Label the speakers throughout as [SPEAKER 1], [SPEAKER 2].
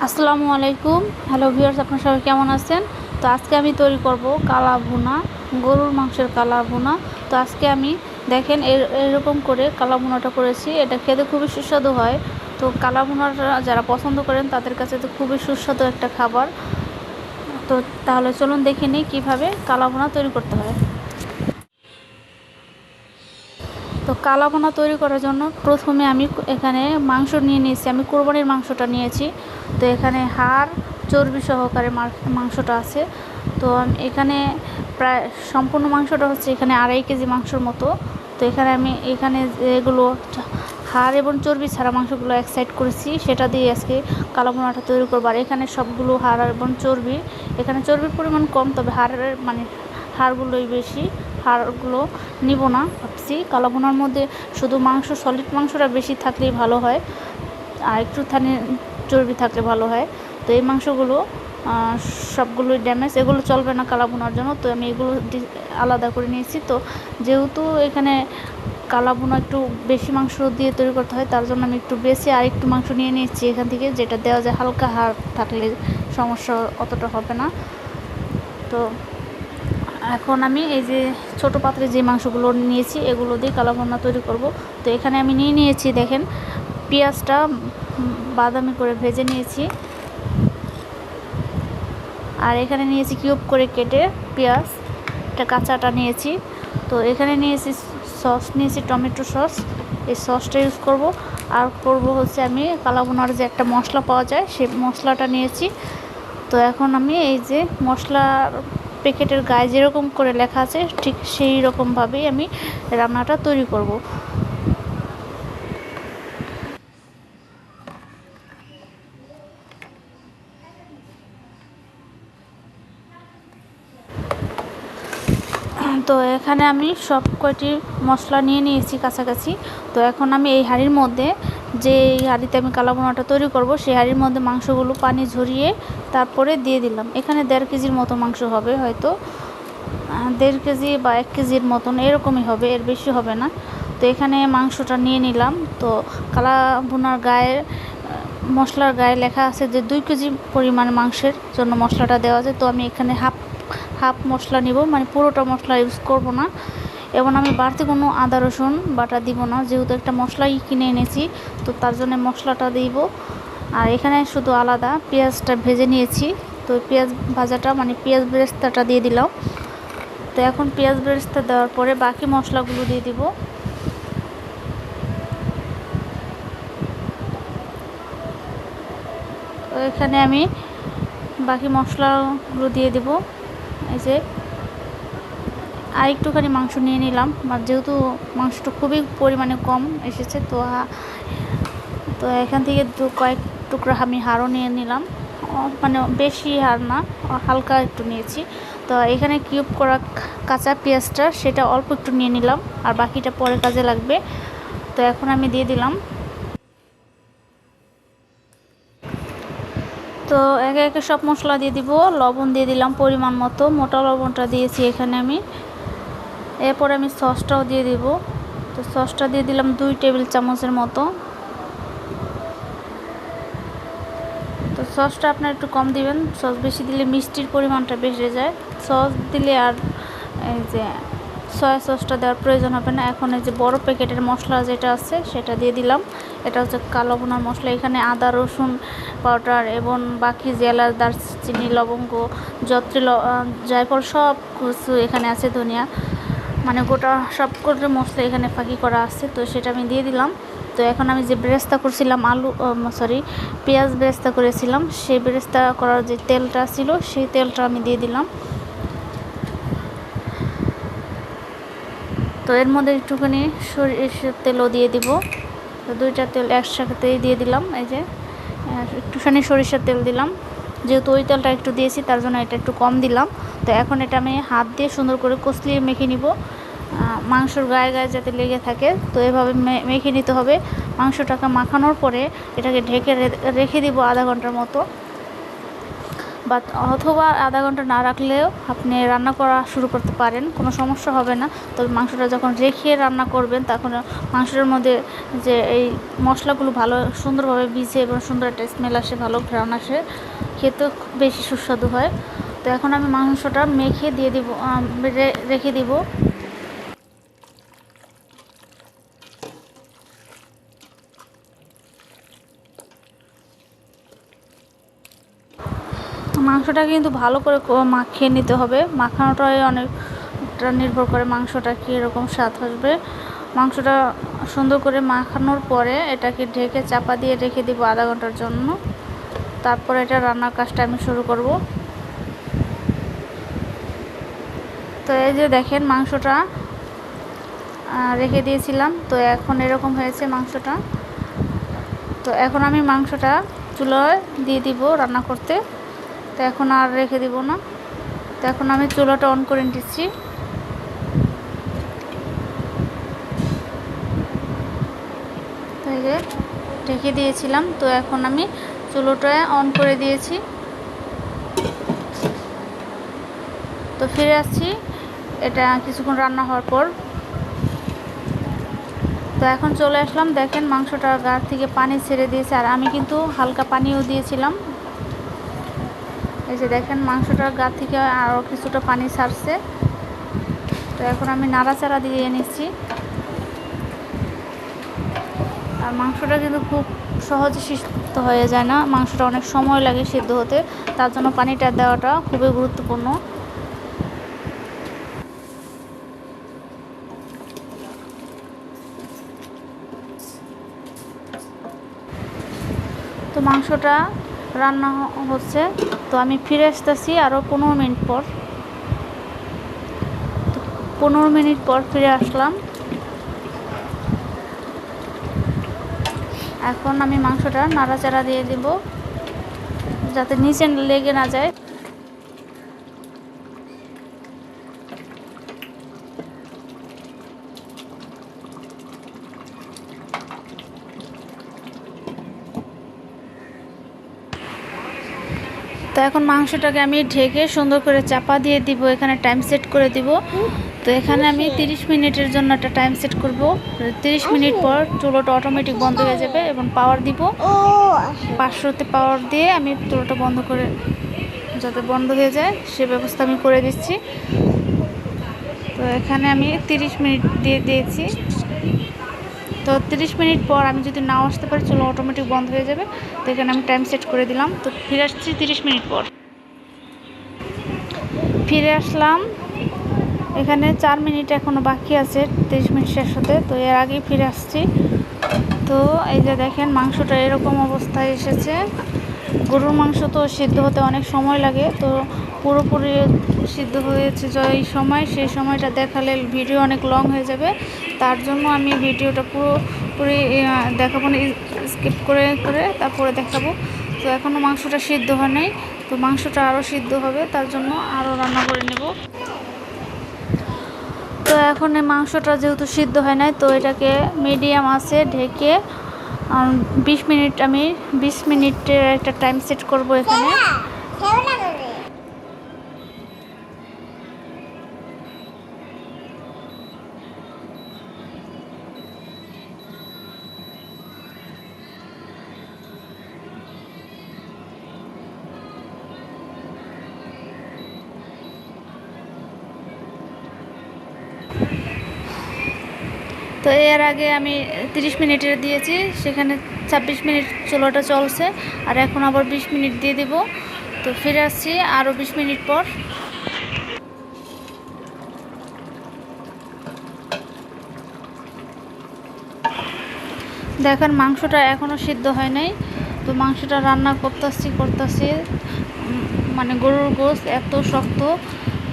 [SPEAKER 1] আসসালামু আলাইকুম। Hello viewers, আপনারা সবাই কেমন আছেন? তো আজকে আমি তৈরি করব কালা ভুনা, গরুর মাংসের কালা ভুনা। তো আজকে আমি দেখেন এরকম করে কালা ভুনাটা করেছি। এটা খেতে খুবই সুস্বাদু হয়। তো কালা ভুনাটা যারা পছন্দ করেন তাদের কাছে তো খুবই সুস্বাদু একটা খাবার। তো তাহলে চলুন দেখে নিই কীভাবে কালা ভুনা তৈরি করতে হয়। তো কালা ভুনা তৈরি করার জন্য প্রথমে আমি এখানে মাংস নিয়ে নিয়েছি। আমি কোরবানির মাংসটা নিয়েছি। তো এখানে হাড় চর্বি সহকারে মাংসটা আছে। তো এখানে প্রায় সম্পূর্ণ মাংসটা হচ্ছে এখানে 2.5 কেজি মাংসর মতো। তো এখানে যেগুলো হাড় এবং চর্বি ছাড়া মাংসগুলো এক সাইড করেছি, সেটা দিয়ে আজকে কালো ভুনাটা তৈরি করবো। আর এখানে সবগুলো হাড় এবং চর্বি, এখানে চর্বির পরিমাণ কম, তবে হাড়গুলোই বেশি। হাড়গুলো নিব না ভাবছি। কালো ভুনার মধ্যে শুধু সলিড মাংসটা বেশি থাকলেই ভালো হয়, আর একটুখানি চর্বি থাকলে ভালো হয়। তো এই মাংসগুলো সবগুলোই ড্যামেজ, এগুলো চলবে না কালা ভুনার জন্য। তো আমি এগুলো আলাদা করে নিয়েছি। তো যেহেতু এখানে কালা ভুনা একটু বেশি মাংস দিয়ে তৈরি করতে হয়, তার জন্য আমি একটু বেশি আর একটু মাংস নিয়ে নিয়েছি এখান থেকে, যেটা দেওয়া যায়। হালকা হাড় থাকলে সমস্যা অতটা হবে না। তো এখন আমি এই যে ছোটো পাত্রে যে মাংসগুলো নিয়েছি এগুলো দিয়ে কালো ভুনা তৈরি করব। তো এখানে আমি নিয়েছি দেখেন, পেঁয়াজটা বাদামি করে ভেজে নিয়েছি। আর এখানে নিয়েছি কিউব করে কেটে পেঁয়াজটা কাঁচাটা নিয়েছি। তো এখানে নিয়েছি সস, নিয়েছি টমেটো সস। এই সসটা ইউজ করব। আর করব হচ্ছে আমি কালো ভুনার যে একটা মশলা পাওয়া যায়, সেই মশলাটা নিয়েছি। তো এখন আমি এই যে মশলার প্যাকেটের গায়ে যেরকম করে লেখা আছে ঠিক সেই রকমভাবেই আমি রান্নাটা তৈরি করব। তো এখানে আমি সব কয়টি মশলা নিয়ে নিয়েছি কাছাকাছি। তো এখন আমি এই হাঁড়ির মধ্যে, যে হাঁড়িতে আমি কালো ভুনাটা তৈরি করব, সেই হাঁড়ির মধ্যে মাংসগুলো পানি ঝরিয়ে তারপরে দিয়ে দিলাম। এখানে 1.5 কেজির মতো মাংস হবে, হয়তো 1.5 কেজি বা 1 কেজির মতন এরকমই হবে, এর বেশি হবে না। তো এখানে মাংসটা নিয়ে নিলাম। তো কালো ভুনার মশলার গায়ে লেখা আছে যে 2 কেজি পরিমাণ মাংসের জন্য মশলাটা দেওয়া যায়। তো আমি এখানে হাফ মশলা নিব, মানে পুরোটা মশলা ইউজ করব না। এবং আমি বাড়তি কোনো আদা রসুন বাটা দিব না, যেহেতু একটা মশলাই কিনে এনেছি। তো তার জন্য মশলাটা দিব। আর এখানে শুধু আলাদা পেঁয়াজটা ভেজে নিয়েছি। তো পেঁয়াজ ভাজাটা, মানে পেঁয়াজ বেরেস্তাটা দিয়ে দিলাম। তো এখন পেঁয়াজ বেরেস্তা দেওয়ার পরে বাকি মশলাগুলো দিয়ে দিব। তো এখানে আমি বাকি মশলাগুলো দিয়ে দিব। এই যে আর একটুখানি মাংস নিয়ে নিলাম, যেহেতু মাংসটা খুবই পরিমাণে কম এসেছে। তো এখান থেকে কয়েক টুকরা আমি হাড়ও নিয়ে নিলাম, মানে বেশি হাড় না, হালকা একটু নিয়েছি। তো এখানে কিউব করা কাঁচা পেঁয়াজটা, সেটা অল্প একটু নিয়ে নিলাম, আর বাকিটা পরে কাজে লাগবে। তো এখন আমি দিয়ে দিলাম। তো একে একে সব মশলা দিয়ে দিব। লবণ দিয়ে দিলাম পরিমাণ মতো, মোটা লবণটা দিয়েছি এখানে আমি। এরপর আমি সসটাও দিয়ে দিব। তো সসটা দিয়ে দিলাম 2 টেবিল চামচের মতো। তো সসটা আপনার একটু কম দিবেন, সস বেশি দিলে মিষ্টির পরিমাণটা বেড়ে যায়। সস দিলে আর এই যে সয়া সসটা দেওয়ার প্রয়োজন হবে না। এখন এই যে বড় প্যাকেটের মশলা যেটা আছে সেটা দিয়ে দিলাম। এটা হচ্ছে কালো ভুনার মশলা। এখানে আদা রসুন পাউডার এবং বাকি যে এলাচ, দারচিনি, লবঙ্গ, জায়ফল সব কিছু এখানে আছে, ধনিয়া, মানে গোটা সব করে মশলা এখানে ফাঁকি করা আছে। তো সেটা আমি দিয়ে দিলাম। তো এখন আমি যে বেরেস্তা করছিলাম, পেঁয়াজ বেরেস্তা করেছিলাম, সেই বেরেস্তা করার যে তেলটা ছিল সেই তেলটা আমি দিয়ে দিলাম। তো এর মধ্যে একটুখানি সরিষার তেলও দিয়ে দিব। তো 2টা তেল একসাথেই দিয়ে দিলাম। এই যে একটুখানি সরিষার তেল দিলাম, যেহেতু ওই তেলটা একটু দিয়েছি তার জন্য এটা একটু কম দিলাম। তো এখন এটা আমি হাত দিয়ে সুন্দর করে কষলিয়ে মেখে নিব, মাংসর গায়ে গায়ে যাতে লেগে থাকে। তো এভাবে মেখে নিতে হবে। মাংসটাকে মাখানোর পরে এটাকে ঢেকে রেখে দিব আধা ঘন্টার মতো। বা অথবা আধা ঘন্টা না রাখলেও আপনি রান্না করা শুরু করতে পারেন, কোনো সমস্যা হবে না। তবে মাংসটা যখন রেখে রান্না করবেন তখন মাংসের মধ্যে যে এই মশলাগুলো ভালো সুন্দরভাবে ভিজে এবং সুন্দর একটা স্মেল আসে, ভালো ঘ্রাণ আসে, খেতে খুব বেশি সুস্বাদু হয়। তো এখন আমি মাংসটা মেখে দিয়ে দিব, রেখে দিব। মাংসটা কিন্তু ভালো করে মাখিয়ে নিতে হবে। মাখানোটাই অনেকটা নির্ভর করে মাংসটা কীরকম স্বাদ আসবে। মাংসটা সুন্দর করে মাখানোর পরে এটাকে ঢেকে চাপা দিয়ে রেখে দিব আধা ঘন্টার জন্য। তারপরে এটা রান্নার কাজটা আমি শুরু করব। তো এই যে দেখেন মাংসটা রেখে দিয়েছিলাম, তো এখন এরকম হয়েছে মাংসটা। তো এখন আমি মাংসটা চুলায় দিয়ে দিব রান্না করতে। তো এখন আর রেখে দিব না। তো এখন আমি চুলাটা অন করে নিচ্ছি। তো এই যে ঢেকে দিয়েছিলাম, তো এখন আমি চুলোটা অন করে দিয়েছি। তো ফিরে আসছি এটা কিছুক্ষণ রান্না হওয়ার পর। তো এখন চলে আসলাম, দেখেন মাংসটা গা থেকে পানি ছেড়ে দিয়েছে, আর আমি কিন্তু হালকা পানিও দিয়েছিলাম। এই যে দেখেন মাংসটার গা থেকে আরও কিছুটা পানি ছাড়ছে। তো এখন আমি নাড়াচাড়া দিয়ে নিচ্ছি। আর মাংসটা কিন্তু খুব সহজে সিদ্ধ হয়ে যায় না, মাংসটা অনেক সময় লাগে সিদ্ধ হতে, তার জন্য পানিটা দেওয়াটা খুবই গুরুত্বপূর্ণ। তো মাংসটা রান্না হচ্ছে, তো আমি ফিরে আসতেছি আরও 15 মিনিট পর। 15 মিনিট পর ফিরে আসলাম। এখন আমি মাংসটা নাড়াচাড়া দিয়ে দিব যাতে নিচে লেগে না যায়। তো এখন মাংসটাকে আমি ঢেকে সুন্দর করে চাপা দিয়ে দিব, এখানে টাইম সেট করে দিব। তো এখানে আমি 30 মিনিটের জন্য একটা টাইম সেট করব। 30 মিনিট পর চুলোটা অটোমেটিক বন্ধ হয়ে যাবে এবং পাওয়ার দিব 500তে পাওয়ার দিয়ে আমি চুলোটা বন্ধ করে, যাতে বন্ধ হয়ে যায় সে ব্যবস্থা আমি করে দিচ্ছি। তো এখানে আমি 30 মিনিট দিয়ে দিয়েছি। তো 30 মিনিট পর আমি যদি নাও আসতে পারি চুলো অটোমেটিক বন্ধ হয়ে যাবে। তো এখানে আমি টাইম সেট করে দিলাম। তো ফিরে আসছি 30 মিনিট পর। ফিরে আসলাম, এখানে 4 মিনিট এখনও বাকি আছে 30 মিনিট শেষ হতে। তো এর আগেই ফিরে আসছি। তো এই যে দেখেন মাংসটা এরকম অবস্থায় এসেছে। গরুর মাংস তো সিদ্ধ হতে অনেক সময় লাগে, তো পুরোপুরি সিদ্ধ হয়েছে এই সময়, সেই সময়টা দেখালে ভিডিও অনেক লং হয়ে যাবে। তার জন্য আমি ভিডিওটা পুরোপুরি দেখাবো না, স্কিপ করে করে তারপরে দেখাবো। তো এখনও মাংসটা সিদ্ধ হয় নাই, তো মাংসটা আরও সিদ্ধ হবে, তার জন্য আরও রান্না করে নেব। তো এখন এই মাংসটা যেহেতু সিদ্ধ হয় নাই, তো এটাকে মিডিয়াম আছে ঢেকে 20 মিনিট, আমি 20 মিনিটের একটা টাইম সেট করব এখানে। তো এর আগে আমি 30 মিনিটের দিয়েছি, সেখানে 26 মিনিট চুলোটা চলছে, আর এখন আবার 20 মিনিট দিয়ে দিব। তো ফিরে আসছি আরও 20 মিনিট পর। দেখেন মাংসটা এখনও সিদ্ধ হয় নাই। তো মাংসটা রান্না করতেছি মানে গরুর গোশত এত শক্ত।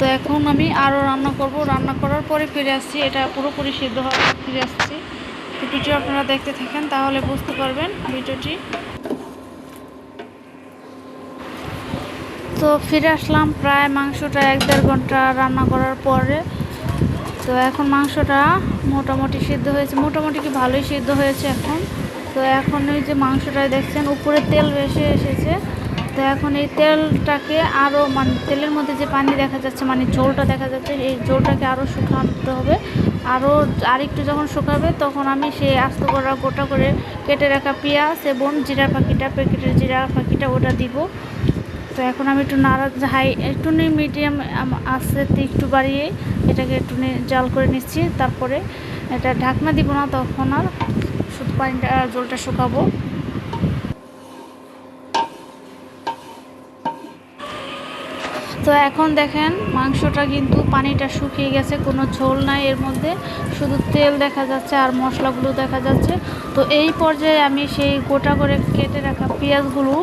[SPEAKER 1] তো এখন আমি আরও রান্না করব, রান্না করার পরে ফিরে আসছি, এটা পুরোপুরি সিদ্ধ হওয়ার পর ফিরে আসছি। তো ভিডিও আপনারা দেখতে থাকেন, তাহলে বুঝতে পারবেন ভিডিওটি। তো ফিরে আসলাম প্রায় মাংসটা 1-1.5 ঘন্টা রান্না করার পরে। তো এখন মাংসটা মোটামুটি সিদ্ধ হয়েছে, মোটামুটি কি ভালোই সিদ্ধ হয়েছে এখন। তো এখন ওই যে মাংসটা দেখছেন উপরে তেল ভেসে এসেছে, তো এখন এই তেলটাকে আরও মানে তেলের মধ্যে যে পানি দেখা যাচ্ছে মানে ঝোলটা দেখা যাচ্ছে, এই ঝোলটাকে আরও শুকাতে হবে। আরেকটু যখন শুকাবে তখন আমি সেই আস্ত করা গোটা করে কেটে রাখা পেঁয়াজ এবং জিরা পাখিটা, প্যাকেটের জিরা পাখিটা ওটা দিব। তো এখন আমি একটু একটু মিডিয়াম আছে একটু বাড়িয়ে এটাকে একটু জাল করে নিচ্ছি। তারপরে এটা ঢাকনা দিব না, তখন আর শুধু পানিটা ঝোলটা শুকাবো। তো এখন দেখেন মাংসটা কিন্তু পানিটা শুকিয়ে গেছে, কোনো ঝোল নাই এর মধ্যে, শুধু তেল দেখা যাচ্ছে আর মশলাগুলো দেখা যাচ্ছে। তো এই পর্যায়ে আমি সেই গোটা করে কেটে রাখা পেঁয়াজগুলো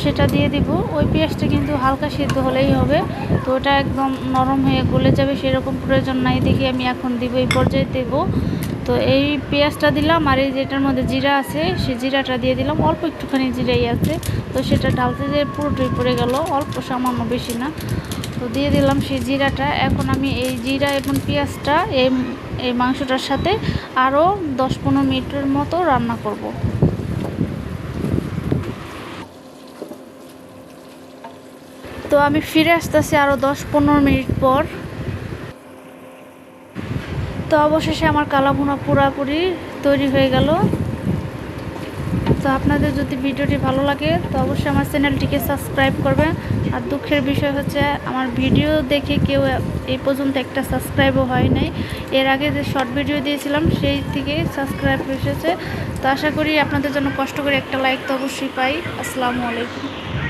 [SPEAKER 1] সেটা দিয়ে দিব। ওই পেঁয়াজটা কিন্তু হালকা সিদ্ধ হলেই হবে, তো ওটা একদম নরম হয়ে গলে যাবে সেরকম প্রয়োজন নাই দেখি আমি এখন দিব, এই পর্যায়ে দেব। তো এই পেঁয়াজটা দিলাম আর এই যেটার মধ্যে জিরা আছে সেই জিরাটা দিয়ে দিলাম, অল্প একটুখানি জিরাই আছে। তো সেটা ঢালতে যে পুরোটাই পড়ে গেল, অল্প সামান্য, বেশি না। তো দিয়ে দিলাম সেই জিরাটা। এখন আমি এই জিরা এবং পেঁয়াজটা এই মাংসটার সাথে আরও 10-15 মিনিটের মতো রান্না করব। তো আমি ফিরে আসতেছি আরও 10-15 মিনিট পর। তো অবশেষে আমার কালা ভুনা পুরাপুরি তৈরি হয়ে গেল। তো আপনাদের যদি ভিডিওটি ভালো লাগে তো অবশ্যই আমার চ্যানেলটিকে সাবস্ক্রাইব করবেন। আর দুঃখের বিষয় হচ্ছে আমার ভিডিও দেখে কেউ এই পর্যন্ত একটা সাবস্ক্রাইবও হয় নাই। এর আগে যে শর্ট ভিডিও দিয়েছিলাম সেই থেকে সাবস্ক্রাইব এসেছে। তো আশা করি আপনাদের জন্য কষ্ট করে একটা লাইক তো অবশ্যই পাই। আসসালামু আলাইকুম।